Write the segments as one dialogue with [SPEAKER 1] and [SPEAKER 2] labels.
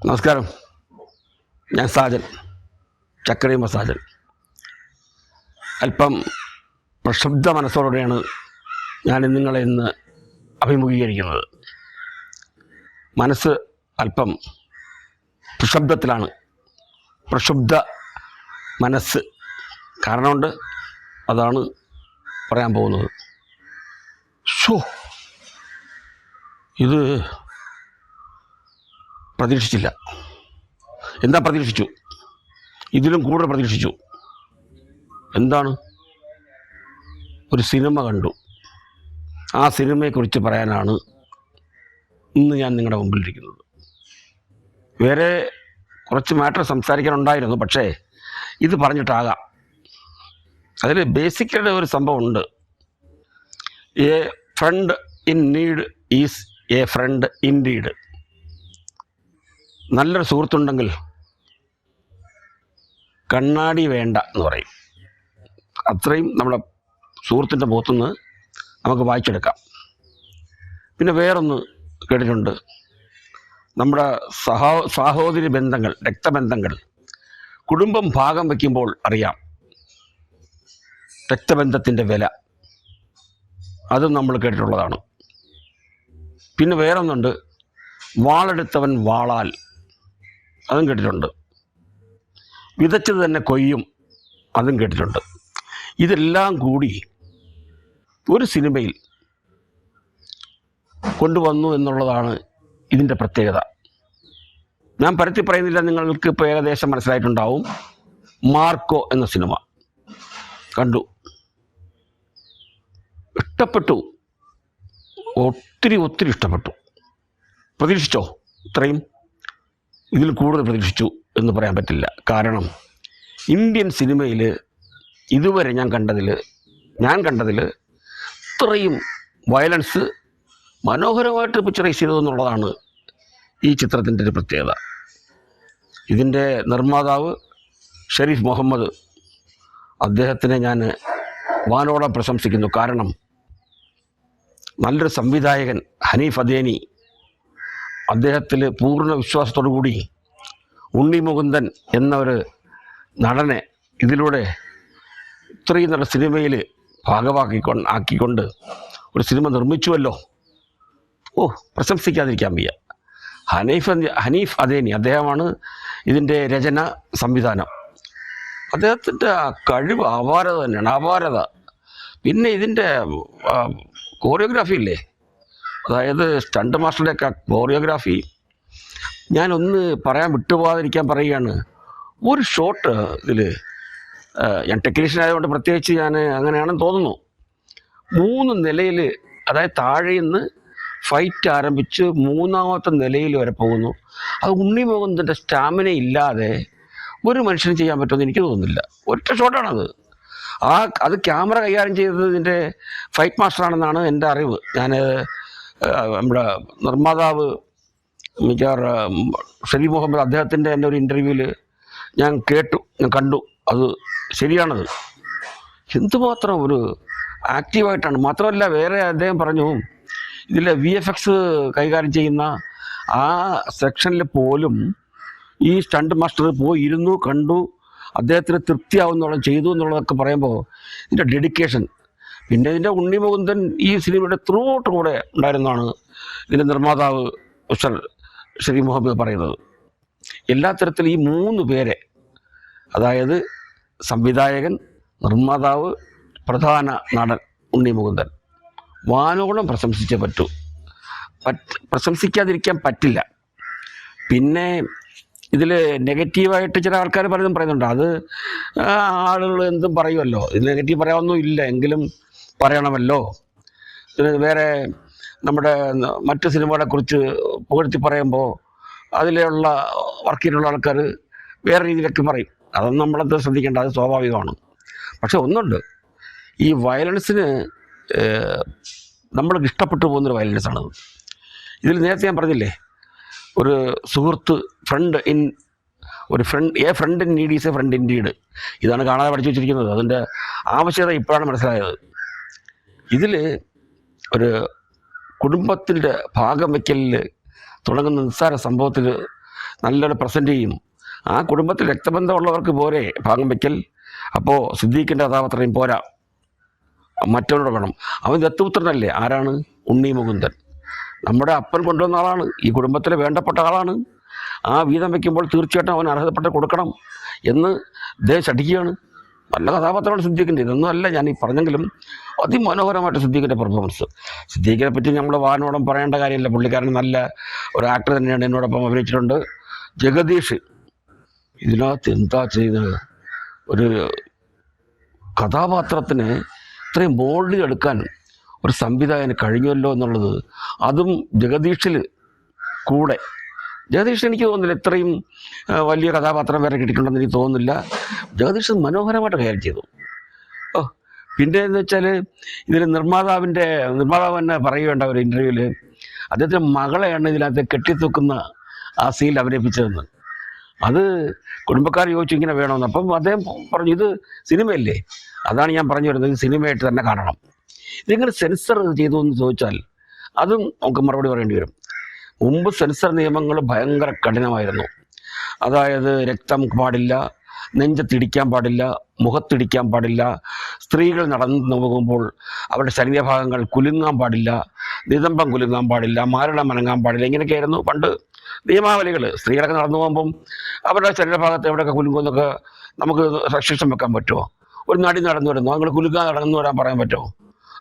[SPEAKER 1] നമസ്കാരം, ഞാൻ സാജൻ, ചക്കരയും സാജൻ. അല്പം പ്രക്ഷുബ്ധ മനസ്സോടെയാണ് ഞാൻ നിങ്ങളെ ഇന്ന് അഭിമുഖീകരിക്കുന്നത്. മനസ്സ് അല്പം പ്രക്ഷുബ്ധത്തിലാണ്. പ്രക്ഷുബ്ധ മനസ്സ് കാരണമുണ്ട്, അതാണ് പറയാൻ പോകുന്നത്. ഇത് പ്രതീക്ഷിച്ചില്ല. എന്താ പ്രതീക്ഷിച്ചു? ഇതിലും കൂടുതൽ പ്രതീക്ഷിച്ചു. എന്താണ്? ഒരു സിനിമ കണ്ടു. ആ സിനിമയെക്കുറിച്ച് പറയാനാണ് ഇന്ന് ഞാൻ നിങ്ങളുടെ മുമ്പിലിരിക്കുന്നത്. വേറെ കുറച്ച് മാറ്റർ സംസാരിക്കാനുണ്ടായിരുന്നു, പക്ഷേ ഇത് പറഞ്ഞിട്ടാകാം. അതിൽ ബേസിക്കലി ഒരു സംഭവമുണ്ട്. A friend in need is a friend in deed. നല്ലൊരു സുഹൃത്തുണ്ടെങ്കിൽ കണ്ണാടി വേണ്ട എന്ന് പറയും. അത്രയും നമ്മുടെ സുഹൃത്തിൻ്റെ മുഖത്തുനിന്ന് നമുക്ക് വായിച്ചെടുക്കാം. പിന്നെ വേറൊന്ന് കേട്ടിട്ടുണ്ട്, നമ്മുടെ സഹോദരി ബന്ധങ്ങൾ, രക്തബന്ധങ്ങൾ, കുടുംബം ഭാഗം വയ്ക്കുമ്പോൾ അറിയാം രക്തബന്ധത്തിൻ്റെ വില. അതും നമ്മൾ കേട്ടിട്ടുള്ളതാണ്. പിന്നെ വേറൊന്നുണ്ട്, വാളെടുത്തവൻ വാളാൽ. അതും കേട്ടിട്ടുണ്ട്. വിതച്ചത് തന്നെ കൊയ്യും. അതും കേട്ടിട്ടുണ്ട്. ഇതെല്ലാം കൂടി ഒരു സിനിമയിൽ കൊണ്ടുവന്നു എന്നുള്ളതാണ് ഇതിൻ്റെ പ്രത്യേകത. ഞാൻ പരത്തി പറയുന്നില്ല, നിങ്ങൾക്ക് ഇപ്പോൾ ഏകദേശം മനസ്സിലായിട്ടുണ്ടാവും. മാർക്കോ എന്ന സിനിമ കണ്ടു, ഇഷ്ടപ്പെട്ടു, ഒത്തിരി ഇഷ്ടപ്പെട്ടു. പ്രതീക്ഷിച്ചോ ഇത്രയും? ഇതിൽ കൂടുതൽ പ്രതീക്ഷിച്ചു എന്ന് പറയാൻ പറ്റില്ല. കാരണം ഇന്ത്യൻ സിനിമയിൽ ഇതുവരെ ഞാൻ കണ്ടതിൽ ഇത്രയും വയലൻസ് മനോഹരമായിട്ട് പിക്ചറൈസ് ചെയ്തതെന്നുള്ളതാണ് ഈ ചിത്രത്തിൻ്റെ ഒരു പ്രത്യേകത. ഇതിൻ്റെ നിർമ്മാതാവ് ഷെരീഫ് മുഹമ്മദ്, അദ്ദേഹത്തിനെ ഞാൻ വാനോളം പ്രശംസിക്കുന്നു. കാരണം നല്ലൊരു സംവിധായകൻ ഹനീഫ് അദേനി, അദ്ദേഹത്തിൽ പൂർണ്ണ വിശ്വാസത്തോടു കൂടി ഉണ്ണി മുകുന്ദൻ എന്ന ഒരു നടനെ ഇതിലൂടെ ഇത്രയും നല്ല സിനിമയിൽ ആക്കിക്കൊണ്ട് ഒരു സിനിമ നിർമ്മിച്ചുവല്ലോ. പ്രശംസിക്കാതിരിക്കാൻ വയ്യ. ഹനീഫ് അദേനി, അദ്ദേഹമാണ് ഇതിൻ്റെ രചന, സംവിധാനം. അദ്ദേഹത്തിൻ്റെ കഴിവ് അപാരത തന്നെയാണ്, അപാരത. പിന്നെ ഇതിൻ്റെ കോറിയോഗ്രാഫി ഇല്ലേ, അതായത് സ്റ്റണ്ട് മാസ്റ്ററുടെയൊക്കെ കോറിയോഗ്രാഫി, ഞാനൊന്ന് പറയാൻ വിട്ടുപോകാതിരിക്കാൻ പറയുകയാണ്. ഒരു ഷോട്ട് ഇതിൽ, ഞാൻ ടെക്നീഷ്യൻ ആയതുകൊണ്ട് പ്രത്യേകിച്ച് ഞാൻ അങ്ങനെയാണെന്ന് തോന്നുന്നു, 3 നിലയിൽ, അതായത് താഴെ നിന്ന് ഫൈറ്റ് ആരംഭിച്ച് 3ാമത്തെ നിലയിൽ വരെ പോകുന്നു. അത് ഉണ്ണി മുകുന്ദൻ്റെ സ്റ്റാമിന ഇല്ലാതെ ഒരു മനുഷ്യന് ചെയ്യാൻ പറ്റുമെന്ന് എനിക്ക് തോന്നുന്നില്ല. ഒറ്റ ഷോട്ടാണത്. അത് ക്യാമറ കൈകാര്യം ചെയ്തത് ഇതിൻ്റെ ഫൈറ്റ് മാസ്റ്ററാണെന്നാണ് എൻ്റെ അറിവ്. ഞാൻ നമ്മുടെ നിർമ്മാതാവ് ഷെരീഫ് മുഹമ്മദ്, അദ്ദേഹത്തിൻ്റെ എൻ്റെ ഒരു ഇൻ്റർവ്യൂവിൽ ഞാൻ കണ്ടു. അത് ശരിയാണത്. എന്തുമാത്രം ഒരു ആക്റ്റീവായിട്ടാണ്. മാത്രമല്ല, വേറെ അദ്ദേഹം പറഞ്ഞു, ഇതിലെ VFX കൈകാര്യം ചെയ്യുന്ന ആ സെക്ഷനിൽ പോലും ഈ സ്റ്റണ്ട് മാസ്റ്റർ ഇരുന്നു കണ്ടു, അദ്ദേഹത്തിന് തൃപ്തിയാവുന്നോളം ചെയ്തു എന്നുള്ളതൊക്കെ പറയുമ്പോൾ ഇതിൻ്റെ ഡെഡിക്കേഷൻ. പിന്നെ ഇതിൻ്റെ ഉണ്ണി മുകുന്ദൻ ഈ സിനിമയുടെ ത്രൂ ഔട്ട് കൂടെ ഉണ്ടായിരുന്നാണ് ഇതിൻ്റെ നിർമ്മാതാവ് ഷെരീഫ് മുഹമ്മദ് പറയുന്നത്. എല്ലാ തരത്തിലും ഈ 3 പേരെ, അതായത് സംവിധായകൻ, നിർമ്മാതാവ്, പ്രധാന നടൻ ഉണ്ണി മുകുന്ദൻ, വാനോളം പ്രശംസിച്ചേ പറ്റൂ. പ്രശംസിക്കാതിരിക്കാൻ പറ്റില്ല. പിന്നെ ഇതിൽ നെഗറ്റീവായിട്ട് ചില ആൾക്കാർ പറയുന്നുണ്ട്. അത് ആളുകൾ എന്തും പറയുമല്ലോ, ഇത് നെഗറ്റീവ് പറയാനൊന്നും ഇല്ല, എങ്കിലും പറയണമല്ലോ. വേറെ നമ്മുടെ മറ്റ് സിനിമകളെക്കുറിച്ച് പുകഴ്ത്തി പറയുമ്പോൾ അതിലുള്ള വർക്ക് ചെയ്തിട്ടുള്ള ആൾക്കാർ വേറെ രീതിയിലൊക്കെ പറയും. അതൊന്നും നമ്മളത് ശ്രദ്ധിക്കേണ്ട, അത് സ്വാഭാവികമാണ്. പക്ഷെ ഒന്നുണ്ട്, ഈ വയലൻസിന് നമ്മൾക്ക് ഇഷ്ടപ്പെട്ടു പോകുന്നൊരു വയലൻസാണത്. ഇതിൽ നേരത്തെ ഞാൻ പറഞ്ഞില്ലേ, ഒരു സുഹൃത്ത്, a friend in need is a friend in deed. ഇതാണ് കാണാതെ പഠിച്ചു വെച്ചിരിക്കുന്നത്. അതിൻ്റെ ആവശ്യകത ഇപ്പോഴാണ് മനസ്സിലായത്. ഇതിൽ ഒരു കുടുംബത്തിൻ്റെ ഭാഗം വയ്ക്കലിൽ തുടങ്ങുന്ന നിസ്സാര സംഭവത്തിൽ നല്ലൊരു പ്രസൻറ്റ് ചെയ്യും. ആ കുടുംബത്തിൽ രക്തബന്ധമുള്ളവർക്ക് പോരെ ഭാഗം വയ്ക്കൽ? അപ്പോൾ സിദ്ദീഖിൻ്റെ കഥാപാത്രം പോരാ, മറ്റവനോട് വേണം. അവൻ ദത്തുപുത്രനല്ലേ? ആരാണ്? ഉണ്ണി മുകുന്ദൻ. നമ്മുടെ അപ്പൻ കൊണ്ടുവന്ന ആളാണ്, ഈ കുടുംബത്തിലെ വേണ്ടപ്പെട്ട ആളാണ്. ആ വീതം വയ്ക്കുമ്പോൾ തീർച്ചയായിട്ടും അവൻ അർഹതപ്പെട്ട് കൊടുക്കണം എന്ന് ദേശം അടിക്കുകയാണ്. നല്ല കഥാപാത്രമാണ് സിദ്ദീഖിൻ്റെ. ഇതൊന്നും അല്ല ഞാൻ ഈ പറഞ്ഞെങ്കിലും അതിമനോഹരമായിട്ട് സിദ്ദീഖിൻ്റെ പെർഫോമൻസ്. സിദ്ദീഖിനെ പറ്റി നമ്മൾ വാനോടം പറയേണ്ട കാര്യമില്ല. പുള്ളിക്കാരൻ നല്ല ഒരു ആക്ടർ തന്നെയാണ്. എന്നോടൊപ്പം അഭിനയിച്ചിട്ടുണ്ട്. ജഗദീഷ് ഇതിനകത്ത് എന്താ ചെയ്യുന്നത്? ഒരു കഥാപാത്രത്തിന് ഇത്രയും മോൾഡ് എടുക്കാൻ ഒരു സംവിധായകന് കഴിഞ്ഞല്ലോ എന്നുള്ളത്, അതും ജഗദീഷിൽ കൂടെ. ജഗദീഷ് എനിക്ക് തോന്നുന്നില്ല ഇത്രയും വലിയ കഥാപാത്രം വേറെ കിട്ടിയിട്ടുണ്ടെന്ന് എനിക്ക് തോന്നുന്നില്ല. ജഗദീഷ് മനോഹരമായിട്ട് കൈകാര്യം ചെയ്തു. പിന്നെ എന്ന് വെച്ചാൽ ഇതിൽ നിർമ്മാതാവ് തന്നെ പറയുകയുണ്ട ഒരു ഇൻ്റർവ്യൂവിൽ, അദ്ദേഹത്തിൻ്റെ മകളെയാണ് ഇതിനകത്ത് കെട്ടിത്തൂക്കുന്ന ആ സീനിൽ അഭിനയിപ്പിച്ചതെന്ന്. അത് കുടുംബക്കാർ ചോദിച്ചു ഇങ്ങനെ വേണമെന്ന്. അപ്പം അദ്ദേഹം പറഞ്ഞു ഇത് സിനിമയല്ലേ. അതാണ് ഞാൻ പറഞ്ഞു വരുന്നത്, സിനിമയായിട്ട് തന്നെ കാണണം. ഇതിങ്ങനെ സെൻസർ ചെയ്തു എന്ന് ചോദിച്ചാൽ അതും നമുക്ക് മറുപടി പറയേണ്ടി വരും. മുമ്പ് സെൻസർ നിയമങ്ങൾ ഭയങ്കര കഠിനമായിരുന്നു. അതായത് രക്തം പാടില്ല, നെഞ്ചത്തിടിക്കാൻ പാടില്ല, മുഖത്തിടിക്കാൻ പാടില്ല, സ്ത്രീകൾ നടന്നു പോകുമ്പോൾ അവരുടെ ശരീരഭാഗങ്ങൾ കുലുങ്ങാൻ പാടില്ല, നിതംബം കുലുങ്ങാൻ പാടില്ല, മാരണം അനങ്ങാൻ പാടില്ല. ഇങ്ങനെയൊക്കെയായിരുന്നു പണ്ട് നിയമാവലികൾ. സ്ത്രീകളൊക്കെ നടന്നു പോകുമ്പം അവരുടെ ശരീരഭാഗത്ത് എവിടെയൊക്കെ കുലുങ്ങുമെന്നൊക്കെ നമുക്ക് റെസ്ട്രിക്ഷൻ വെക്കാൻ പറ്റുമോ? ഒരു നടി നടന്നു വരുന്നു, നിങ്ങൾ കുലുങ്ങാൻ നടന്നു വരാൻ പറയാൻ പറ്റുമോ?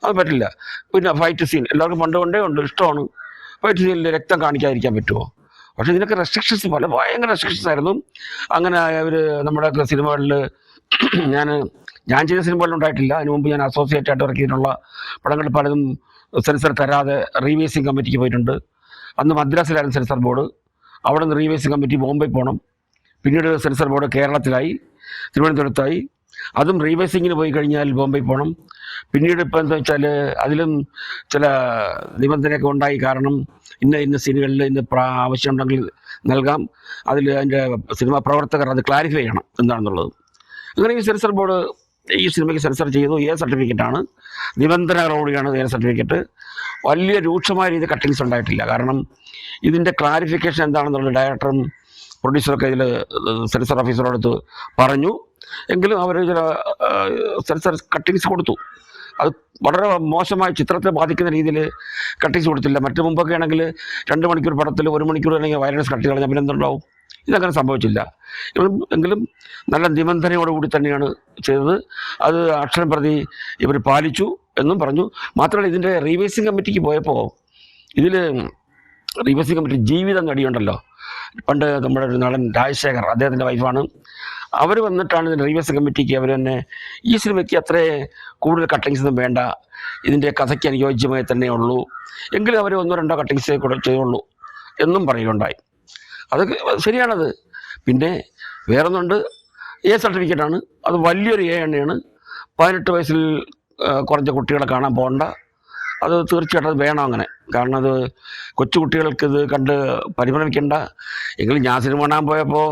[SPEAKER 1] അത് പറ്റില്ല. പിന്നെ ഫൈറ്റ് സീൻ എല്ലാവർക്കും പണ്ട് കൊണ്ടേ ഉണ്ട്, ഇഷ്ടമാണ്. ഫൈറ്റ് സീനിൽ രക്തം കാണിക്കാതിരിക്കാൻ പറ്റുമോ? പക്ഷേ ഇതിനൊക്കെ റെസ്ട്രിക്ഷൻസ് ഭയങ്കര റെസ്ട്രിക്ഷൻസ് ആയിരുന്നു. അങ്ങനെ അവർ നമ്മുടെയൊക്കെ സിനിമകളിൽ ഞാൻ ചെയ്ത സിനിമകളിലുണ്ടായിട്ടില്ല. അതിന് മുമ്പ് ഞാൻ അസോസിയേറ്റ് ആയിട്ട് വർക്ക് ചെയ്തിട്ടുള്ള പടങ്ങൾ പലതും സെൻസർ തരാതെ റീവേസിങ് കമ്മിറ്റിക്ക് പോയിട്ടുണ്ട്. അന്ന് മദ്രാസിലായിരുന്നു സെൻസർ ബോർഡ്. അവിടെ നിന്ന് റീവേസിങ് കമ്മിറ്റി ബോംബെ പോകണം. പിന്നീട് സെൻസർ ബോർഡ് കേരളത്തിലായി, തിരുവനന്തപുരത്തായി. അതും റീവേസിങ്ങിന് പോയി കഴിഞ്ഞാൽ ബോംബെ പോകണം. പിന്നീട് ഇപ്പോൾ എന്താ വെച്ചാൽ അതിലും ചില നിബന്ധനയൊക്കെ ഉണ്ടായി. കാരണം ഇന്ന സീനുകളിൽ ആവശ്യമുണ്ടെങ്കിൽ നൽകാം. അതിൽ അതിൻ്റെ സിനിമാ പ്രവർത്തകർ അത് ക്ലാരിഫൈ ചെയ്യണം എന്താണെന്നുള്ളത്. അങ്ങനെ ഈ സെൻസർ ബോർഡ് ഈ സിനിമയ്ക്ക് സെൻസർ ചെയ്തു. സർട്ടിഫിക്കറ്റാണ്, നിബന്ധനകളോടെയാണ് സർട്ടിഫിക്കറ്റ്. വലിയ രൂക്ഷമായ രീതിയിൽ കട്ടിങ്സ് ഉണ്ടായിട്ടില്ല. കാരണം ഇതിൻ്റെ ക്ലാരിഫിക്കേഷൻ എന്താണെന്നുള്ളത് ഡയറക്ടറും പ്രൊഡ്യൂസറൊക്കെ ഇതിൽ സെൻസർ ഓഫീസറോടത്ത് പറഞ്ഞു. എങ്കിലും അവർ ചില സെൻസർ കട്ടിങ്സ് കൊടുത്തു. അത് വളരെ മോശമായി ചിത്രത്തെ ബാധിക്കുന്ന രീതിയിൽ കട്ടിങ്സ് കൊടുത്തില്ല. മറ്റു മുമ്പൊക്കെ ആണെങ്കിൽ 2 മണിക്കൂർ പടത്തിൽ 1 മണിക്കൂർ അല്ലെങ്കിൽ വയലൻസ് കട്ട് കളഞ്ഞാൽ പിന്നെ എന്തുണ്ടാവും? ഇതങ്ങനെ സംഭവിച്ചില്ല. എങ്കിലും നല്ല നിബന്ധനയോടുകൂടി തന്നെയാണ് ചെയ്തത്. അത് അക്ഷരം പ്രതി ഇവർ പാലിച്ചു എന്നും പറഞ്ഞു. മാത്രമല്ല ഇതിൻ്റെ റീവേസിങ് കമ്മിറ്റിക്ക് പോയപ്പോൾ ഇതിൽ റീവേസിങ് കമ്മിറ്റി ജീവിതം നടിയുണ്ടല്ലോ, പണ്ട് നമ്മുടെ ഒരു നടൻ രാജശേഖർ, അദ്ദേഹത്തിൻ്റെ വൈഫാണ്. അവർ വന്നിട്ടാണ് ഇതിൻ്റെ റീവേസിങ് കമ്മിറ്റിക്ക് അവർ തന്നെ ഈ സിനിമയ്ക്ക് അത്രേ കൂടുതൽ കട്ടിങ്സ് ഒന്നും വേണ്ട, ഇതിൻ്റെ കഥയ്ക്ക് അനുയോജ്യമായി തന്നെ ഉള്ളൂ, എങ്കിലും അവർ 1-2 കട്ടിങ്സേ കൂടെ ചെയ്യുള്ളൂ എന്നും പറയുകയുണ്ടായി. അത് ശരിയാണത്. പിന്നെ വേറൊന്നുണ്ട്, സർട്ടിഫിക്കറ്റാണ്. അത് വലിയൊരു എണ്ണയാണ്. 18 വയസ്സിൽ കുറഞ്ഞ കുട്ടികളെ കാണാൻ പോകണ്ട. അത് തീർച്ചയായിട്ടും അത് വേണം അങ്ങനെ. കാരണം അത് കൊച്ചു കുട്ടികൾക്ക് ഇത് കണ്ട് പരിഭ്രമിക്കേണ്ട. എങ്കിലും ഞാൻ സിനിമ കാണാൻ പോയപ്പോൾ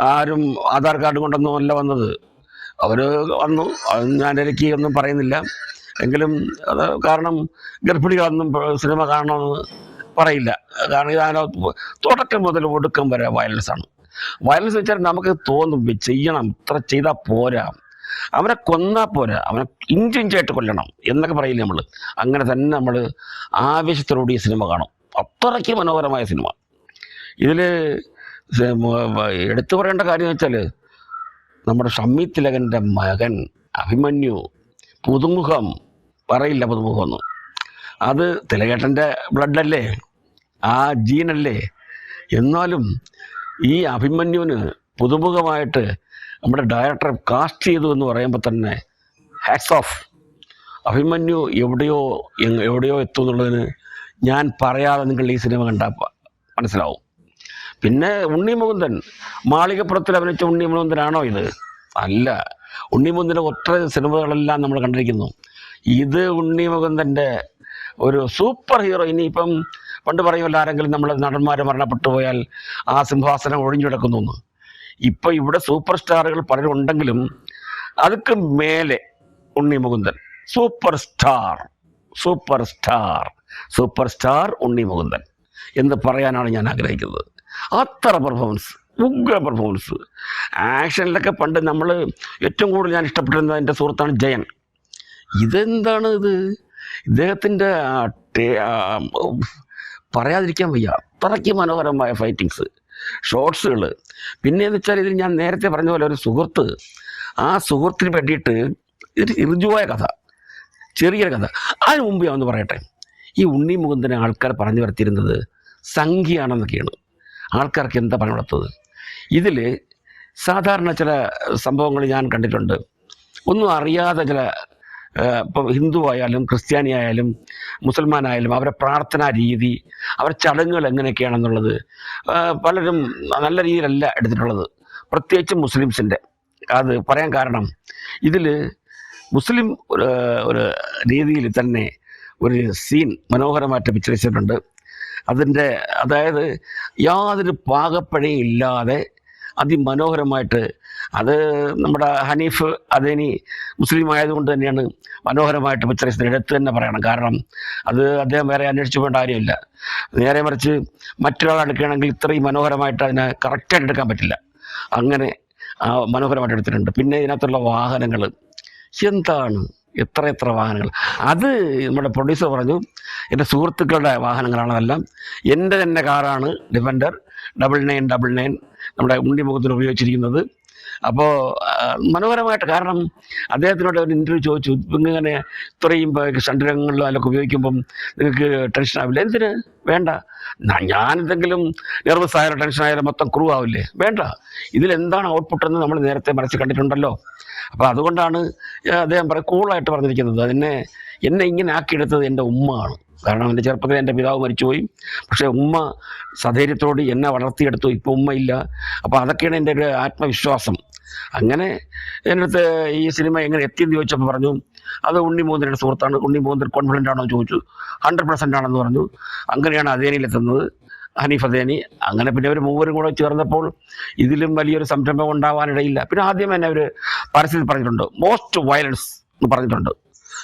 [SPEAKER 1] ആരും ആധാർ കാർഡ് കൊണ്ടൊന്നും അല്ല വന്നത്. അവർ വന്നു, അത് ഞാൻ ഇടയ്ക്ക് ഒന്നും പറയുന്നില്ല. എങ്കിലും അത് കാരണം ഗർഭിണികളൊന്നും സിനിമ കാണണമെന്ന് പറയില്ല. കാരണം ഇതിനകത്ത് തുടക്കം മുതൽ ഒടുക്കം വരെ വയലൻസാണ്. വയലൻസ് വെച്ചാൽ നമുക്ക് തോന്നും ചെയ്യണം, ഇത്ര ചെയ്താൽ പോരാ, അവനെ കൊന്നാൽ പോരാ, അവനെ ഇഞ്ചിഞ്ചായിട്ട് കൊല്ലണം എന്നൊക്കെ പറയില്ലേ നമ്മൾ. അങ്ങനെ തന്നെ നമ്മൾ ആവേശത്തോടുകൂടി ഈ സിനിമ കാണും. അത്രയ്ക്ക് മനോഹരമായ സിനിമ. ഇതിൽ എടുത്തു പറയേണ്ട കാര്യം എന്ന് വെച്ചാൽ നമ്മുടെ ഷമ്മി തിലകൻ്റെ മകൻ അഭിമന്യു, പുതുമുഖം, പറയില്ല പുതുമുഖമൊന്നും. അത് തിലകേട്ടൻ്റെ ബ്ലഡല്ലേ, ആ ജീനല്ലേ. എന്നാലും ഈ അഭിമന്യുവിന് പുതുമുഖമായിട്ട് നമ്മുടെ ഡയറക്ടർ കാസ്റ്റ് ചെയ്തു എന്ന് പറയുമ്പോൾ തന്നെ ഹാറ്റ്സ് ഓഫ്. അഭിമന്യു എവിടെയോ എത്തും എന്നുള്ളതിന് ഞാൻ പറയാതെ നിങ്ങൾ ഈ സിനിമ കണ്ടാൽ മനസ്സിലാവും. പിന്നെ ഉണ്ണി മുകുന്ദൻ, മാളികപ്പുറത്തിൽ അഭിനയിച്ച ഉണ്ണി മുകുന്ദനാണോ ഇത്? അല്ല. ഉണ്ണി മുകുന്ദൻ്റെ ഒട്ടേറെ സിനിമകളെല്ലാം നമ്മൾ കണ്ടിരിക്കുന്നു. ഇത് ഉണ്ണി മുകുന്ദൻ്റെ ഒരു സൂപ്പർ ഹീറോ. ഇനിയിപ്പം പണ്ട് പറയുമല്ലോ, ആരെങ്കിലും നമ്മൾ നടന്മാർ മരണപ്പെട്ടു പോയാൽ ആ സിംഹാസനം ഒഴിഞ്ഞു കിടക്കുന്നു എന്ന്. ഇപ്പം ഇവിടെ സൂപ്പർ സ്റ്റാറുകൾ പലരും ഉണ്ടെങ്കിലും അതൊക്കെ മേലെ Unni Mukundan. Super star super star super star Unni Mukundan എന്ന് പറയാനാണ് ഞാൻ ആഗ്രഹിക്കുന്നത്. അത്ര പെർഫോമൻസ്, ഉഗ്ര പെർഫോമൻസ്. ആക്ഷനിലൊക്കെ പണ്ട് നമ്മൾ ഏറ്റവും കൂടുതൽ ഞാൻ ഇഷ്ടപ്പെട്ടിരുന്നത് എൻ്റെ സുഹൃത്താണ് ജയൻ. ഇതെന്താണ് ഇത്, ഇദ്ദേഹത്തിൻ്റെ പറയാതിരിക്കാൻ വയ്യ, അത്രയ്ക്ക് മനോഹരമായ ഫൈറ്റിങ്സ്, ഷോട്ട്സുകൾ. പിന്നെയെന്ന് വെച്ചാൽ ഇതിൽ ഞാൻ നേരത്തെ പറഞ്ഞ പോലെ ഒരു സുഹൃത്ത്, ആ സുഹൃത്തിന് വേണ്ടിയിട്ട് ഒരു ഋജുവായ കഥ, ചെറിയൊരു കഥ. അതിന് മുമ്പ് ഞാൻ ഒന്ന് പറയട്ടെ, ഈ ഉണ്ണി മുകുന്ദനെ ആൾക്കാർ പറഞ്ഞു വരുത്തിയിരുന്നത് സംഖ്യയാണെന്നൊക്കെയാണ്. ആൾക്കാർക്ക് എന്താ പറഞ്ഞു കൊടുത്തത്? ഇതിൽ സാധാരണ ചില സംഭവങ്ങൾ ഞാൻ കണ്ടിട്ടുണ്ട്. ഒന്നും അറിയാതെ ചില ഇപ്പം ഹിന്ദു ആയാലും ക്രിസ്ത്യാനി ആയാലും മുസൽമാനായാലും അവരുടെ പ്രാർത്ഥനാ രീതി, അവരുടെ ചടങ്ങുകൾ എങ്ങനെയൊക്കെയാണെന്നുള്ളത് പലരും നല്ല രീതിയിലല്ല എടുത്തിട്ടുള്ളത്, പ്രത്യേകിച്ച് മുസ്ലിംസിൻ്റെ. അത് പറയാൻ കാരണം, ഇതിൽ മുസ്ലിം ഒരു രീതിയിൽ തന്നെ ഒരു സീൻ മനോഹരമായിട്ട് പിക്ചറിച്ചിട്ടുണ്ട്. അതായത് യാതൊരു പാകപ്പഴയും ഇല്ലാതെ അതിമനോഹരമായിട്ട്, അത് നമ്മുടെ ഹനീഫ് അദേനി മുസ്ലിം ആയതുകൊണ്ട് തന്നെയാണ് മനോഹരമായിട്ട് പിക്ചറൈസ് എടുത്ത് തന്നെ പറയണം. കാരണം അത് അദ്ദേഹം വേറെ അന്വേഷിച്ചു പോകേണ്ട കാര്യമില്ല. നേരെ മറിച്ച് മറ്റൊരാൾ എടുക്കുകയാണെങ്കിൽ ഇത്രയും മനോഹരമായിട്ട് അതിനെ കറക്റ്റായിട്ട് എടുക്കാൻ പറ്റില്ല. അങ്ങനെ മനോഹരമായിട്ട് എടുത്തിട്ടുണ്ട്. പിന്നെ ഇതിനകത്തുള്ള വാഹനങ്ങൾ എന്താണ്, എത്ര വാഹനങ്ങൾ! അത് നമ്മുടെ പ്രൊഡ്യൂസർ പറഞ്ഞു എൻ്റെ സുഹൃത്തുക്കളുടെ വാഹനങ്ങളാണ് അതെല്ലാം. എൻ്റെ തന്നെ കാറാണ് ഡിഫൻഡർ 9999 നമ്മുടെ ഉണ്ണി മുഖത്തിന് ഉപയോഗിച്ചിരിക്കുന്നത്. അപ്പോൾ മനോഹരമായിട്ട്, കാരണം അദ്ദേഹത്തിനോട് ഒരു ഇൻ്റർവ്യൂ ചോദിച്ചു, ഇങ്ങനെ ഇത്രയും ഷണ്ടരങ്ങളിലും അതിലൊക്കെ ഉപയോഗിക്കുമ്പം നിങ്ങൾക്ക് ടെൻഷൻ ആവില്ല? എന്തിന് വേണ്ട, ഞാൻ എന്തെങ്കിലും നെർവസ് ആയാലും ടെൻഷൻ ആയാലും മൊത്തം ക്രൂ ആവില്ലേ? വേണ്ട, ഇതിലെന്താണ് ഔട്ട്പുട്ട് എന്ന് നമ്മൾ നേരത്തെ മനസ്സിൽ കണ്ടിട്ടുണ്ടല്ലോ. അപ്പോൾ അതുകൊണ്ടാണ് അദ്ദേഹം കൂളായിട്ട് പറഞ്ഞിരിക്കുന്നത്. എന്നെ ഇങ്ങനെ ആക്കിയെടുത്തത് എൻ്റെ ഉമ്മയാണ്. കാരണം എൻ്റെ ചെറുപ്പത്തിൽ എൻ്റെ പിതാവ് മരിച്ചുപോയി, പക്ഷേ ഉമ്മ സധൈര്യത്തോട് എന്നെ വളർത്തിയെടുത്തു. ഇപ്പോൾ ഉമ്മയില്ല. അപ്പോൾ അതൊക്കെയാണ് എൻ്റെ ഒരു ആത്മവിശ്വാസം. അങ്ങനെ എൻ്റെ അടുത്ത് ഈ സിനിമ എങ്ങനെ എത്തിയെന്ന് ചോദിച്ചപ്പോൾ പറഞ്ഞു, അത് ഉണ്ണി മുകുന്ദൻ്റെ സുഹൃത്താണ്. ഉണ്ണി മുകുന്ദൻ കോൺഫിഡൻ്റ് ആണോ എന്ന് ചോദിച്ചു. 100% ആണെന്ന് പറഞ്ഞു. അങ്ങനെയാണ് അദേനിയിലെത്തുന്നത്, ഹനീഫ് അദേനി. അങ്ങനെ പിന്നെ അവർ മൂവരും കൂടെ ചേർന്നപ്പോൾ ഇതിലും വലിയൊരു സംരംഭം ഉണ്ടാവാനിടയില്ല. പിന്നെ ആദ്യം തന്നെ അവർ പരസ്യത്തിൽ പറഞ്ഞിട്ടുണ്ട് മോസ്റ്റ് വയലൻസ് എന്ന് പറഞ്ഞിട്ടുണ്ട്.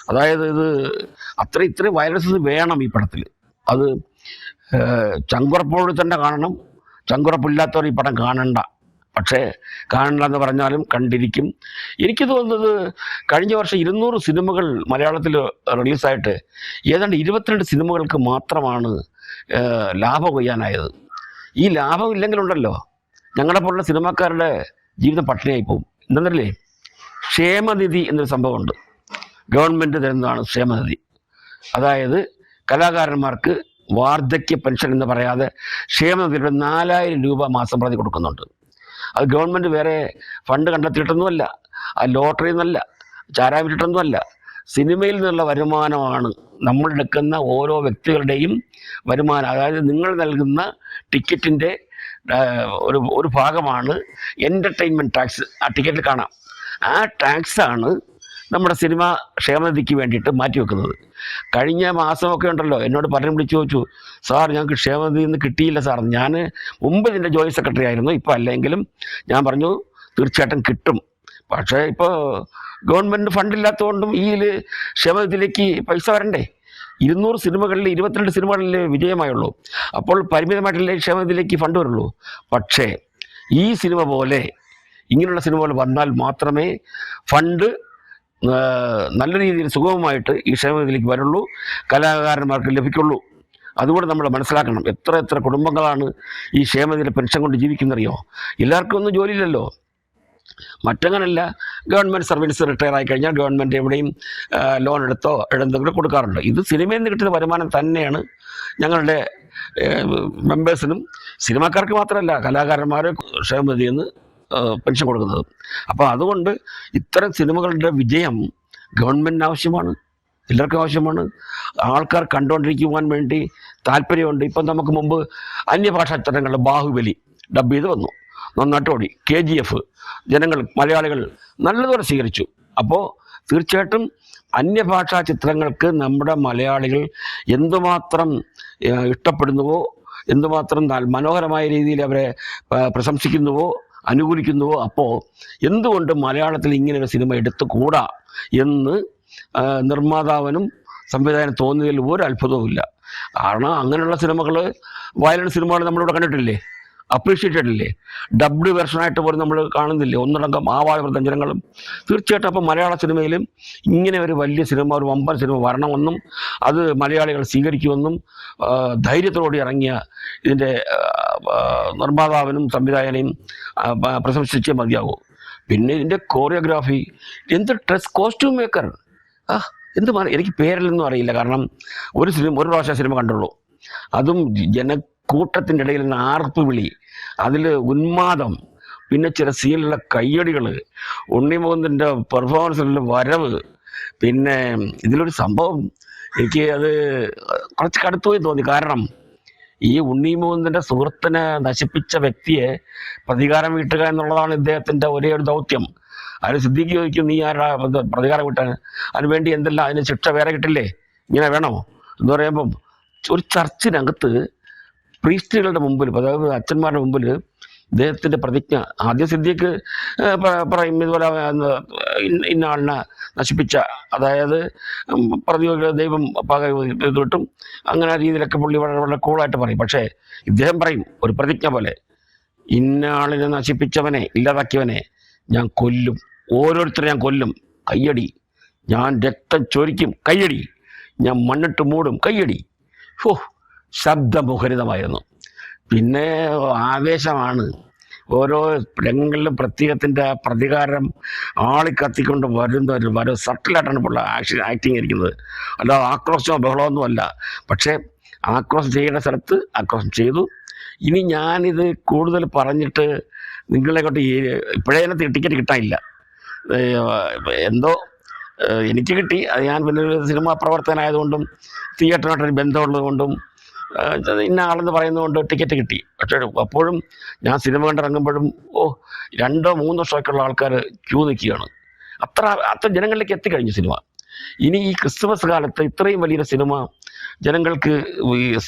[SPEAKER 1] അതായത് ഇത് ഇത്രയും വയലൻസ് വേണം ഈ പടത്തിൽ. അത് ചങ്കുറപ്പോട് തന്നെ കാണണം. ചങ്കുറപ്പില്ലാത്തവർ ഈ പടം കാണണ്ട. പക്ഷേ കാണണ്ട എന്ന് പറഞ്ഞാലും കണ്ടിരിക്കും. എനിക്ക് തോന്നുന്നത് കഴിഞ്ഞ വർഷം 200 സിനിമകൾ മലയാളത്തിൽ റിലീസായിട്ട് ഏതാണ്ട് 22 സിനിമകൾക്ക് മാത്രമാണ് ലാഭം കൊയ്യാനായത്. ഈ ലാഭം ഇല്ലെങ്കിലുണ്ടല്ലോ ഞങ്ങളെപ്പോലുള്ള സിനിമാക്കാരുടെ ജീവിതം പട്ടിണിയായി പോകും. എന്താണെന്നല്ലേ, ക്ഷേമനിധി എന്നൊരു സംഭവമുണ്ട്. ഗവൺമെൻറ് തരുന്നതാണ് ക്ഷേമനിധി. അതായത് കലാകാരന്മാർക്ക് വാർദ്ധക്യ പെൻഷൻ എന്ന് പറയാതെ ക്ഷേമനിധിയുടെ 4000 രൂപ മാസം പ്രതി കൊടുക്കുന്നുണ്ട്. അത് ഗവൺമെൻറ് വേറെ ഫണ്ട് കണ്ടെത്തിയിട്ടൊന്നുമല്ല, ആ ലോട്ടറി എന്നല്ല, ചാരാ വിറ്റിട്ടൊന്നുമല്ല, സിനിമയിൽ നിന്നുള്ള വരുമാനമാണ്. നമ്മൾ എടുക്കുന്ന ഓരോ വ്യക്തികളുടെയും വരുമാനം. അതായത് നിങ്ങൾ നൽകുന്ന ടിക്കറ്റിൻ്റെ ഒരു ഭാഗമാണ് എൻ്റർടൈൻമെൻറ്റ് ടാക്സ്. ആ ടിക്കറ്റിൽ കാണാം. ആ ടാക്സാണ് നമ്മുടെ സിനിമ ക്ഷേമനിധിക്ക് വേണ്ടിയിട്ട് മാറ്റിവെക്കുന്നത്. കഴിഞ്ഞ മാസമൊക്കെ ഉണ്ടല്ലോ എന്നോട് പലരും വിളിച്ചു ചോദിച്ചു, സാർ ഞങ്ങൾക്ക് ക്ഷേമനിധിയിൽ നിന്ന് കിട്ടിയില്ല സാർ. ഞാൻ മുമ്പ് ഇതിൻ്റെ ജോയിൻറ്റ് സെക്രട്ടറി ആയിരുന്നു, ഇപ്പോൾ അല്ലെങ്കിലും ഞാൻ പറഞ്ഞു തീർച്ചയായിട്ടും കിട്ടും. പക്ഷേ ഇപ്പോൾ ഗവൺമെൻറ് ഫണ്ടില്ലാത്തതുകൊണ്ടും ഈ ക്ഷേമനിധിയിലേക്ക് പൈസ വരണ്ടേ. 200 സിനിമകളിൽ 22 സിനിമകളിൽ വിജയമായുള്ളൂ. അപ്പോൾ പരിമിതമായിട്ടല്ലേ ക്ഷേമനിധിയിലേക്ക് ഫണ്ട് വരുള്ളൂ. പക്ഷേ ഈ സിനിമ പോലെ ഇങ്ങനെയുള്ള സിനിമകൾ വന്നാൽ മാത്രമേ ഫണ്ട് നല്ല രീതിയിൽ സുഗമമായിട്ട് ഈ ക്ഷേമനിധിയിലേക്ക് വരുള്ളൂ, കലാകാരന്മാർക്ക് ലഭിക്കുള്ളൂ. അതുകൂടെ നമ്മൾ മനസ്സിലാക്കണം. എത്ര കുടുംബങ്ങളാണ് ഈ ക്ഷേമനിധിയിലെ പെൻഷൻ കൊണ്ട് ജീവിക്കുന്നറിയോ? എല്ലാവർക്കും ഒന്നും ജോലിയില്ലല്ലോ. മറ്റങ്ങനല്ല, ഗവൺമെൻറ് സർവീസ് റിട്ടയർ ആയി കഴിഞ്ഞാൽ ഗവൺമെൻറ് എവിടെയും ലോൺ എടുത്തോ എന്തെങ്കിലും കൊടുക്കാറുണ്ട്. ഇത് സിനിമയിൽ നിന്ന് കിട്ടുന്ന വരുമാനം തന്നെയാണ് ഞങ്ങളുടെ മെമ്പേഴ്സിനും, സിനിമാക്കാർക്ക് മാത്രമല്ല കലാകാരന്മാർ ക്ഷേമനിധിയിൽ നിന്ന് പെൻഷൻ കൊടുക്കുന്നത്. അപ്പോൾ അതുകൊണ്ട് ഇത്തരം സിനിമകളുടെ വിജയം ഗവൺമെൻറ്റിന് ആവശ്യമാണ്, എല്ലാവർക്കും ആവശ്യമാണ്. ആൾക്കാർ കണ്ടുകൊണ്ടിരിക്കുവാൻ വേണ്ടി താല്പര്യമുണ്ട്. ഇപ്പം നമുക്ക് മുമ്പ് അന്യഭാഷാ ചിത്രങ്ങളുടെ ബാഹുബലി ഡബ് ചെയ്ത് വന്നു, നന്നായിട്ട് ഓടി. KGF ജനങ്ങൾ, മലയാളികൾ നല്ലതുപോലെ സ്വീകരിച്ചു. അപ്പോൾ തീർച്ചയായിട്ടും അന്യഭാഷാ ചിത്രങ്ങൾക്ക് നമ്മുടെ മലയാളികൾ എന്തുമാത്രം ഇഷ്ടപ്പെടുന്നുവോ, എന്തുമാത്രം മനോഹരമായ രീതിയിൽ അവരെ പ്രശംസിക്കുന്നുവോ, അനുകൂലിക്കുന്നുവോ, അപ്പോൾ എന്തുകൊണ്ട് മലയാളത്തിൽ ഇങ്ങനെയൊരു സിനിമ എടുത്തുകൂടാ എന്ന് നിർമ്മാതാവിനും സംവിധായകനും തോന്നിയതിൽ ഒരു അത്ഭുതവുമില്ല. കാരണം അങ്ങനെയുള്ള സിനിമകൾ, വയലൻസ് സിനിമകൾ നമ്മളിവിടെ കണ്ടിട്ടില്ലേ, അപ്രീഷിയേറ്റഡ് അല്ലേ? ഡബ്ഡ് വെർഷനായിട്ട് പോലും നമ്മൾ കാണുന്നില്ലേ ഒന്നടങ്കം ആവാസവൃദ്ധഞ്ജനങ്ങളും. തീർച്ചയായിട്ടും അപ്പം മലയാള സിനിമയിലും ഇങ്ങനെ ഒരു വലിയ സിനിമ, ഒരു വമ്പൻ സിനിമ വരണമെന്നും അത് മലയാളികൾ സ്വീകരിക്കുമെന്നും ധൈര്യത്തോടെ ഇറങ്ങിയ ഇതിൻ്റെ നിർമ്മാതാവിനും സംവിധായകനെയും പ്രശംസിച്ചേ മതിയാകൂ. പിന്നെ ഇതിൻ്റെ കോറിയോഗ്രാഫി, എന്ത് കോസ്റ്റ്യൂം മേക്കർ, എന്ത് എനിക്ക് പേരിലൊന്നും അറിയില്ല. കാരണം ഒരു പ്രാവശ്യം സിനിമ കണ്ടുള്ളൂ. അതും ജനക്കൂട്ടത്തിൻ്റെ ഇടയിൽ നിന്ന് ആർപ്പ് വിളി, അതിൽ ഉന്മാദം, പിന്നെ ചില സീനിലുള്ള കയ്യടികൾ, ഉണ്ണിമുകുന്ദൻ്റെ പെർഫോമൻസിലുള്ള വരവ്. പിന്നെ ഇതിലൊരു സംഭവം എനിക്ക് അത് കുറച്ച് കടുത്തുപോയി തോന്നി. കാരണം ഈ ഉണ്ണിമുകുന്ദൻ്റെ സുഹൃത്തിനെ നശിപ്പിച്ച വ്യക്തിയെ പ്രതികാരം വീട്ടുക എന്നുള്ളതാണ് ഇദ്ദേഹത്തിൻ്റെ ഒരേ ഒരു ദൗത്യം. അതിന് സിദ്ദീഖ് ചോദിക്കും, നീ ആരാ പ്രതികാരം വീട്ടാൻ? അതിന് വേണ്ടി എന്തെല്ലാം, അതിന് ശിക്ഷ വേറെ കിട്ടില്ലേ, ഇങ്ങനെ വേണോ എന്ന് പറയുമ്പം ഒരു ചർച്ചിനകത്ത് പ്രീസ്റ്റുകളുടെ മുമ്പിൽ, അതായത് അച്ഛന്മാരുടെ മുമ്പിൽ ഇദ്ദേഹത്തിൻ്റെ പ്രതിജ്ഞ ആദ്യം സിദ്ദീഖ് പറയും, ഇതുപോലെ ഇന്ന ആളിനെ നശിപ്പിച്ച, അതായത് പ്രതിയോഗികൾ ദൈവം പക ഇത് കിട്ടും, അങ്ങനെ ആ രീതിയിലൊക്കെ പുള്ളി വളരെ വളരെ കൂളായിട്ട് പറയും. പക്ഷേ ഇദ്ദേഹം പറയും ഒരു പ്രതിജ്ഞ പോലെ, ഇന്ന ആളിനെ നശിപ്പിച്ചവനെ, ഇല്ലാതാക്കിയവനെ ഞാൻ കൊല്ലും, ഓരോരുത്തരെ ഞാൻ കൊല്ലും, കയ്യടി, ഞാൻ രക്തം ചൊരിക്കും, കയ്യടി, ഞാൻ മണ്ണിട്ട് മൂടും, കയ്യടി. ശബ്ദമുഖരിതമായിരുന്നു. പിന്നെ ആവേശമാണ്, ഓരോ രംഗങ്ങളിലും പ്രത്യേകത്തിൻ്റെ പ്രതികാരം ആളിക്കത്തിക്കൊണ്ട് വരുന്ന ഒരു സട്ടിലായിട്ടാണ് ഇപ്പോൾ ആക്ടിങ് ഇരിക്കുന്നത്. അല്ലാതെ ആക്രോശമോ ബഹളമൊന്നും അല്ല. പക്ഷേ ആക്രോശം ചെയ്യേണ്ട സ്ഥലത്ത് ആക്രോശം ചെയ്തു. ഇനി ഞാനിത് കൂടുതൽ പറഞ്ഞിട്ട് നിങ്ങളെ കൊണ്ട് ഇപ്പോഴേ ടിക്കറ്റ് കിട്ടാനില്ല, എന്തോ എനിക്ക് കിട്ടി. അത് ഞാൻ പിന്നെ സിനിമാ പ്രവർത്തകനായതുകൊണ്ടും തിയേറ്ററിനായിട്ടൊരു ബന്ധമുള്ളത് കൊണ്ടും ഇന്ന ആളെന്ന് പറയുന്നതുകൊണ്ട് ടിക്കറ്റ് കിട്ടി. പക്ഷേ അപ്പോഴും ഞാൻ സിനിമ കണ്ടിറങ്ങുമ്പോഴും 2-3 ഷോയ്ക്കുള്ള ആൾക്കാർ ക്യൂ നിൽക്കുകയാണ്. അത്ര ജനങ്ങളിലേക്ക് എത്തിക്കഴിഞ്ഞു സിനിമ. ഇനി ഈ ക്രിസ്മസ് കാലത്ത് ഇത്രയും വലിയൊരു സിനിമ ജനങ്ങൾക്ക്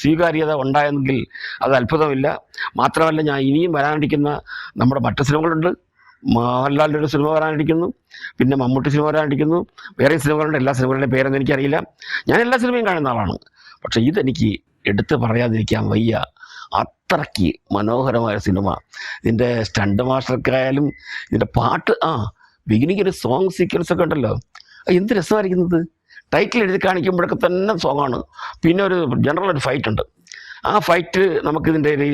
[SPEAKER 1] സ്വീകാര്യത ഉണ്ടായെങ്കിൽ അത് അത്ഭുതമില്ല. മാത്രമല്ല, ഞാൻ ഇനിയും വരാനിരിക്കുന്ന നമ്മുടെ മറ്റ് സിനിമകളുണ്ട്. മോഹൻലാലിൻ്റെ ഒരു സിനിമ വരാനിരിക്കുന്നു, പിന്നെ മമ്മൂട്ടി സിനിമ വരാനിരിക്കുന്നു, വേറെ സിനിമകളുണ്ട്. എല്ലാ സിനിമകളുടെ പേരൊന്നും എനിക്കറിയില്ല. ഞാൻ എല്ലാ സിനിമയും കാണുന്ന ആളാണ്. പക്ഷേ ഇതെനിക്ക് എടുത്ത് പറയാതിരിക്കാൻ വയ്യ. അത്രയ്ക്ക് മനോഹരമായ സിനിമ. ഇതിൻ്റെ സ്റ്റണ്ട് മാസ്റ്റർക്കായാലും ഇതിൻ്റെ പാട്ട്, ബിഗിനിങ് ഒരു സോങ് സീക്വൻസ് ഒക്കെ ഉണ്ടല്ലോ, എന്ത് രസമായിരിക്കുന്നത്. ടൈറ്റിൽ എഴുതി കാണിക്കുമ്പോഴൊക്കെ തന്നെ സോങ്ങാണ്. പിന്നെ ഒരു ജനറൽ ഒരു ഫൈറ്റ് ഉണ്ട്. ആ ഫൈറ്റ് നമുക്കിതിൻ്റെ ഒരു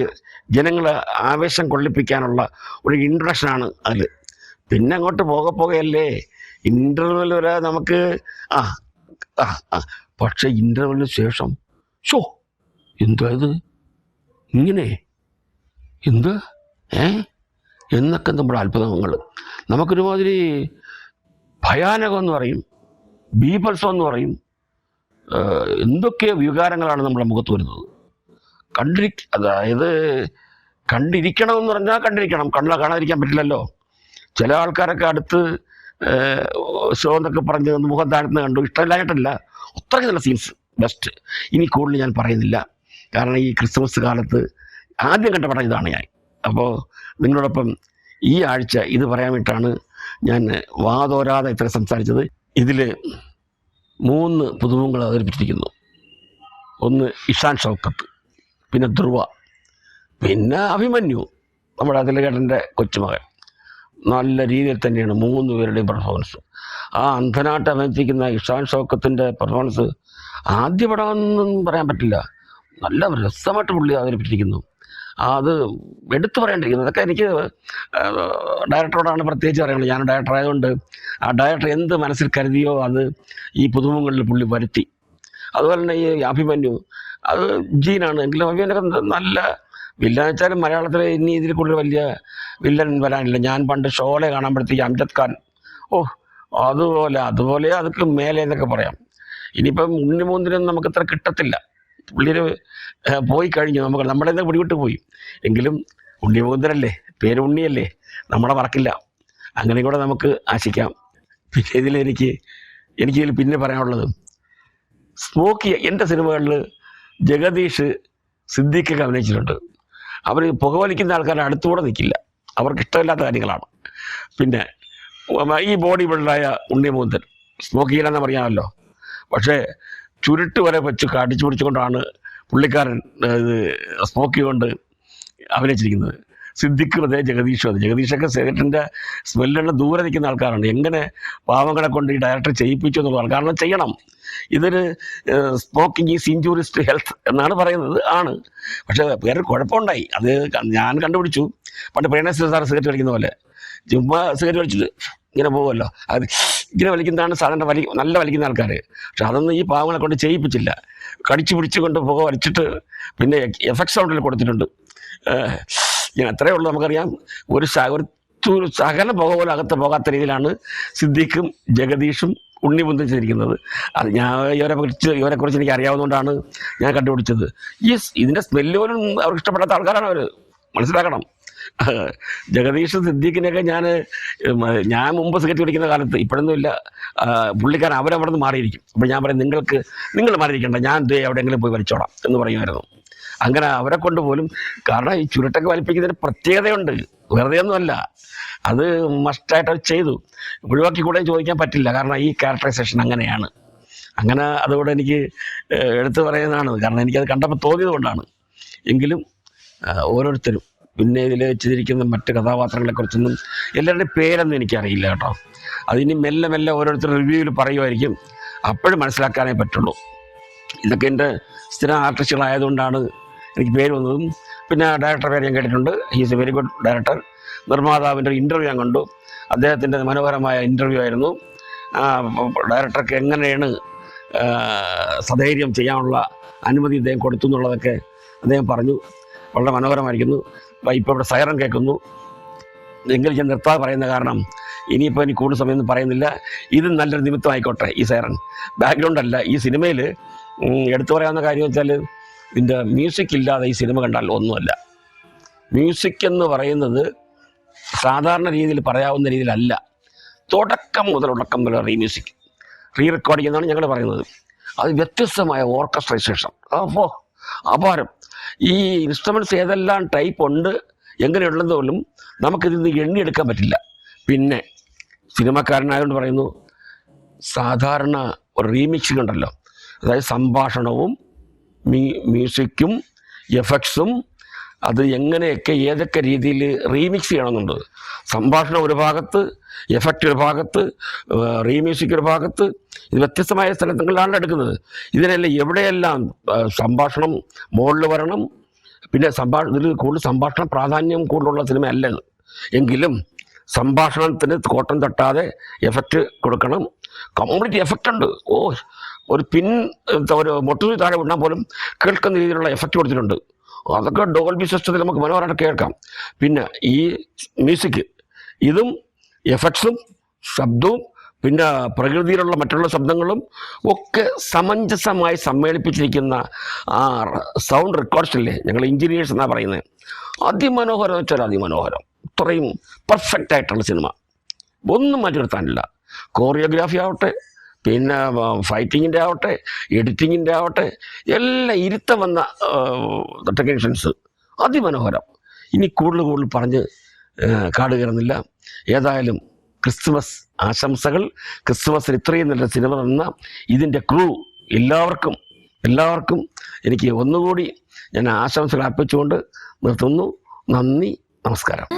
[SPEAKER 1] ജനങ്ങളെ ആവേശം കൊള്ളിപ്പിക്കാനുള്ള ഒരു ഇൻട്രഡക്ഷനാണ് അതിൽ. പിന്നെ അങ്ങോട്ട് പോകെയല്ലേ ഇൻ്റർവെൽ വരെ നമുക്ക് പക്ഷേ ഇൻ്റർവെല്ലിന് ശേഷം എന്താ ഇത് ഇങ്ങനെ, എന്ത് എന്നൊക്കെ നമ്മുടെ അത്ഭുതങ്ങൾ. നമുക്കൊരുമാതിരി ഭയാനകം എന്ന് പറയും, ബീഭത്സം എന്ന് പറയും, എന്തൊക്കെ വികാരങ്ങളാണ് നമ്മുടെ മുഖത്ത് വരുന്നത്. അതായത് കണ്ടിരിക്കണമെന്ന് പറഞ്ഞാൽ കണ്ടിരിക്കണം, കാണാതിരിക്കാൻ പറ്റില്ലല്ലോ. ചില ആൾക്കാരൊക്കെ അടുത്ത് ഷോ എന്നൊക്കെ പറഞ്ഞ് മുഖം താഴ്ത്തുന്ന കണ്ടു, ഇഷ്ടമില്ലായിട്ടല്ല, അത്രയ്ക്ക് നല്ല സീൻസ്, ബെസ്റ്റ്. ഇനി കൂടുതൽ ഞാൻ പറയുന്നില്ല, കാരണം ഈ ക്രിസ്മസ് കാലത്ത് ആദ്യം കണ്ട പടം ഇതാണ് ഞാൻ. അപ്പോൾ നിങ്ങളോടൊപ്പം ഈ ആഴ്ച ഇത് പറയാൻ വേണ്ടിയിട്ടാണ് ഞാൻ വാതോരാതെ ഇത്ര സംസാരിച്ചത്. ഇതിൽ 3 പുതുമുഖങ്ങൾ അവതരിപ്പിച്ചിരിക്കുന്നു. ഒന്ന് ഇഷാൻ ഷൗക്കത്ത്, പിന്നെ ധ്രുവ, പിന്നെ അഭിമന്യു, നമ്മുടെ അതിലകേട്ടൻ്റെ കൊച്ചുമകൻ. നല്ല രീതിയിൽ തന്നെയാണ് 3 പേരുടെയും പെർഫോമൻസ്. ആ അന്ധനായിട്ട് അഭിനയിച്ചിരിക്കുന്ന ഇഷാൻ ഷൗക്കത്തിൻ്റെ പെർഫോമൻസ് ആദ്യ പടമൊന്നും പറയാൻ പറ്റില്ല, നല്ല രസമായിട്ട് പുള്ളി അവതരിപ്പിച്ചിരിക്കുന്നു. അത് എടുത്തു പറയേണ്ടിയിരിക്കുന്നു. അതൊക്കെ എനിക്ക് ഡയറക്ടറോടാണ് പ്രത്യേകിച്ച് പറയുന്നത്. ഞാൻ ഡയറക്ടർ ആയതുകൊണ്ട് ആ ഡയറക്ടർ എന്ത് മനസ്സിൽ കരുതിയോ അത് ഈ പുതുമുഖങ്ങളിൽ പുള്ളി വരുത്തി. അതുപോലെ തന്നെ ഈ അഭിമന്യു, അത് ജീനാണ് എങ്കിലും അഭിമന്യൊക്കെ നല്ല വില്ലൻ വെച്ചാലും മലയാളത്തിൽ ഇനി ഇതിൽ കൂടുതൽ വലിയ വില്ലൻ വരാനില്ല. ഞാൻ പണ്ട് ഷോലെ കാണുമ്പോഴത്തേക്ക് അംജദ് ഖാൻ, അതുപോലെ അതൊക്കെ മേലെ എന്നൊക്കെ പറയാം. ഇനിയിപ്പം ഉണ്ണിമുകുന്ദനും നമുക്ക് ഇത്ര കിട്ടത്തില്ല, പുള്ളിയൊരു പോയി കഴിഞ്ഞു, നമ്മളെ പിടിവിട്ട് പോയി. എങ്കിലും ഉണ്ണിമുകുന്ദനല്ലേ, പേര് ഉണ്ണിയല്ലേ, നമ്മളെ മറക്കില്ല. അങ്ങനെ കൂടെ നമുക്ക് ആശിക്കാം. പിന്നെ എനിക്കിതിൽ പിന്നെ പറയാനുള്ളത്, സ്മോക്കി എൻ്റെ സിനിമകളിൽ ജഗദീഷ്, സിദ്ദീഖൊക്കെ അഭിനയിച്ചിട്ടുണ്ട്. അവർ പുകവലിക്കുന്ന ആൾക്കാരുടെ അടുത്തുകൂടെ നിൽക്കില്ല, അവർക്ക് ഇഷ്ടമില്ലാത്ത കാര്യങ്ങളാണ്. പിന്നെ ഈ ബോഡി ബിൽഡറായ ഉണ്ണിമുകുന്ദൻ, സ്മോക്ക് ചെയ്യില്ലെന്ന് പറയാമല്ലോ. പക്ഷേ ചുരുട്ട് വരെ വെച്ച് കടിച്ചു പിടിച്ചുകൊണ്ടാണ് പുള്ളിക്കാരൻ ഇത് സ്മോക്ക് ചെയ്തുകൊണ്ട് അഭിനയിച്ചിരിക്കുന്നത്. സിദ്ദിഖും അതേ, ജഗദീഷും അതെ. ജഗദീഷൊക്കെ സിഗരറ്റിൻ്റെ സ്മെല്ലുള്ള ദൂരെ നിൽക്കുന്ന ആൾക്കാരാണ്. എങ്ങനെ പാവങ്ങളെ കൊണ്ട് ഈ ഡയറക്ടർ ചെയ്യിപ്പിച്ചു എന്നുള്ളതാണ്. കാരണം ചെയ്യണം. ഇതൊരു smoking is injurious to health എന്നാണ് പറയുന്നത്. ആണ്. പക്ഷേ വേറെ കുഴപ്പമുണ്ടായി. അത് ഞാൻ കണ്ടുപിടിച്ചു. പണ്ട് പ്രേണേശ്വര സാർ സിഗരറ്റ് വലിക്കുന്ന പോലെ ചുമ്മാ സിഗരറ്റ് വലിച്ചിട്ട് ഇങ്ങനെ പോകുമല്ലോ, അത് ഇങ്ങനെ വലിക്കുന്നതാണ് സാധാരണ നല്ല വലിക്കുന്ന ആൾക്കാർ. പക്ഷെ അതൊന്നും ഈ പാവങ്ങളെ കൊണ്ട് ചെയ്യിപ്പിച്ചില്ല. കടിച്ചു പിടിച്ചു കൊണ്ട് പുക വലിച്ചിട്ട് പിന്നെ എഫക്ട് സൗണ്ടിൽ കൊടുത്തിട്ടുണ്ട്. ഇങ്ങനെ അത്രയേ ഉള്ളൂ. നമുക്കറിയാം ഒരു സകല പുക പോലും അകത്ത് പോകാത്ത രീതിയിലാണ് സിദ്ദീഖും ജഗദീഷും ഉണ്ണിമുന്തും ചെയ്തിരിക്കുന്നത്. അത് ഇവരെക്കുറിച്ച് എനിക്ക് അറിയാവുന്നതുകൊണ്ടാണ് ഞാൻ കണ്ടുപിടിച്ചത്. ഇതിൻ്റെ സ്മെല്ല് പോലും അവർക്ക് ഇഷ്ടപ്പെടാത്ത ആൾക്കാരാണ് അവർ, മനസ്സിലാക്കണം. ജഗദീഷ് സിദ്ദീഖിനെയൊക്കെ ഞാൻ മുമ്പ് സിഗരറ്റ് പിടിക്കുന്ന കാലത്ത്, ഇപ്പോഴൊന്നും ഇല്ല, പുള്ളിക്കാരൻ അവരവിടെ നിന്ന് മാറിയിരിക്കും. അപ്പോൾ ഞാൻ പറയും, നിങ്ങൾ മാറിയിരിക്കേണ്ട, ഞാൻ എവിടെയെങ്കിലും പോയി വലിച്ചോളാം എന്ന് പറയുമായിരുന്നു. അങ്ങനെ അവരെ കൊണ്ട് പോലും, കാരണം ഈ ചുരുട്ടൊക്കെ വലിപ്പിക്കുന്നതിന് പ്രത്യേകതയുണ്ട്, വെറുതെ ഒന്നുമല്ല. അത് മസ്റ്റായിട്ട് അത് ചെയ്തു. ഒഴിവാക്കി കൂടെ ചോദിക്കാൻ പറ്റില്ല, കാരണം ഈ ക്യാരക്ടറൈസേഷൻ അങ്ങനെയാണ്. അങ്ങനെ അതുകൊണ്ട് എനിക്ക് എടുത്തു പറയുന്നതാണ്, കാരണം എനിക്കത് കണ്ടപ്പോൾ തോന്നിയത് കൊണ്ടാണ്. എങ്കിലും ഓരോരുത്തരും പിന്നെ ഇതിൽ വെച്ചിരിക്കുന്ന മറ്റ് കഥാപാത്രങ്ങളെക്കുറിച്ചൊന്നും എല്ലാവരുടെയും പേരൊന്നും എനിക്കറിയില്ല കേട്ടോ. അതിനി മെല്ലെ മെല്ലെ ഓരോരുത്തർ റിവ്യൂവിൽ പറയുമായിരിക്കും, അപ്പോഴും മനസ്സിലാക്കാനേ പറ്റുള്ളൂ. ഇതൊക്കെ എൻ്റെ സ്ഥിരം ആർട്ടിസ്റ്റുകളായതുകൊണ്ടാണ് എനിക്ക് പേര് വന്നതും. പിന്നെ ഡയറക്ടർ പേര് ഞാൻ കേട്ടിട്ടുണ്ട്. He's a very good director. നിർമ്മാതാവിൻ്റെ ഒരു ഇൻ്റർവ്യൂ ഞാൻ കണ്ടു. അദ്ദേഹത്തിൻ്റെ മനോഹരമായ ഇൻ്റർവ്യൂ ആയിരുന്നു. ഡയറക്ടർക്ക് എങ്ങനെയാണ് സധൈര്യം ചെയ്യാനുള്ള അനുമതി അദ്ദേഹം കൊടുത്തു എന്നുള്ളതൊക്കെ അദ്ദേഹം പറഞ്ഞു. വളരെ മനോഹരമായിരിക്കുന്നു. ഇപ്പോൾ ഇവിടെ സൈറൻ കേൾക്കുന്നു. എങ്കിലും ഞാൻ നിർത്താതെ പറയുന്ന കാരണം, ഇനിയിപ്പോൾ എനിക്ക് കൂടുതൽ സമയമൊന്നും പറയുന്നില്ല. ഇത് നല്ലൊരു നിമിത്തമായിക്കോട്ടെ. ഈ സൈറൻ ബാക്ക്ഗ്രൗണ്ട് അല്ല. ഈ സിനിമയിൽ എടുത്തു പറയാവുന്ന കാര്യം വെച്ചാൽ, ഇതിൻ്റെ മ്യൂസിക് ഇല്ലാതെ ഈ സിനിമ കണ്ടാൽ ഒന്നുമല്ല. മ്യൂസിക് എന്ന് പറയുന്നത് സാധാരണ രീതിയിൽ പറയാവുന്ന രീതിയിലല്ല. തുടക്കം മുതൽ റീ റെക്കോർഡിംഗ് എന്നാണ് ഞങ്ങൾ പറയുന്നത്. അത് വ്യത്യസ്തമായ ഓർക്കസ്ട്രൈസേഷൻ, അപ്പോൾ അപാരം. ഈ ഇൻസ്ട്രുമെൻറ്റ്സ് ഏതെല്ലാം ടൈപ്പ് ഉണ്ട്, എങ്ങനെയുള്ളത് പോലും നമുക്കിതിൽ നിന്ന് എണ്ണിയെടുക്കാൻ പറ്റില്ല. പിന്നെ സിനിമക്കാരനായതുകൊണ്ട് പറയുന്നു, സാധാരണ ഒരു റീമിക്സിംഗ് ഉണ്ടല്ലോ, അതായത് സംഭാഷണവും മ്യൂസിക്കും എഫക്ട്സും അത് എങ്ങനെയൊക്കെ ഏതൊക്കെ രീതിയിൽ റീമിക്സ് ചെയ്യണമെന്നുണ്ട്. സംഭാഷണം ഒരു ഭാഗത്ത്, എഫക്റ്റ് ഒരു ഭാഗത്ത്, റീമ്യൂസിക് ഒരു ഭാഗത്ത്, ഇത് വ്യത്യസ്തമായ സ്ഥലങ്ങളിലാണ് എടുക്കുന്നത്. ഇതിനെല്ലാം എവിടെയെല്ലാം സംഭാഷണം മുകളിൽ വരണം. പിന്നെ ഇതിൽ കൂടുതൽ സംഭാഷണം പ്രാധാന്യം കൂടുതലുള്ള സിനിമ അല്ല ഇത്. എങ്കിലും സംഭാഷണത്തിന് കോട്ടം തട്ടാതെ എഫക്റ്റ് കൊടുക്കണം. കംപ്ലീറ്റ് എഫക്റ്റ് ഉണ്ട്. ഒരു മൊത്തത്തിൽ താഴെ വിടാൻ പോലും കേൾക്കുന്ന രീതിയിലുള്ള എഫക്റ്റ് കൊടുത്തിട്ടുണ്ട്. അതൊക്കെ ഡോൾബി സിസ്റ്റത്തിൽ നമുക്ക് മനോഹരമായിട്ട് കേൾക്കാം. പിന്നെ ഈ മ്യൂസിക്, ഇതും എഫക്ട്സും ശബ്ദവും പിന്നെ പ്രകൃതിയിലുള്ള മറ്റുള്ള ശബ്ദങ്ങളും ഒക്കെ സമഞ്ജസമായി സമ്മേളിപ്പിച്ചിരിക്കുന്ന ആ സൗണ്ട് റെക്കോർഡ്സില്ലേ, ഞങ്ങൾ എഞ്ചിനീയേഴ്സ് എന്നാണ് പറയുന്നത്, അതിമനോഹരം വെച്ചാൽ അതിമനോഹരം. ഇത്രയും പെർഫെക്റ്റ് ആയിട്ടുള്ള സിനിമ, ഒന്നും മാറ്റി നിർത്താനില്ല. കോറിയോഗ്രാഫി ആവട്ടെ, പിന്നെ ഫൈറ്റിങ്ങിൻ്റെ ആവട്ടെ, എഡിറ്റിങ്ങിൻ്റെ ആവട്ടെ, എല്ലാം ഇരുത്തം വന്ന ടെക്നീഷ്യൻസ്, അതിമനോഹരം. ഇനി കൂടുതൽ പറഞ്ഞ് കാട് കയറുന്നില്ല. ഏതായാലും ക്രിസ്മസ് ആശംസകൾ. ക്രിസ്മസിന് ഇത്രയും നല്ല സിനിമ തന്ന ഇതിൻ്റെ ക്രൂ എല്ലാവർക്കും എനിക്ക് ഒന്നുകൂടി ഞാൻ ആശംസകൾ അർപ്പിച്ചുകൊണ്ട് നിർത്തുന്നു. നന്ദി, നമസ്കാരം.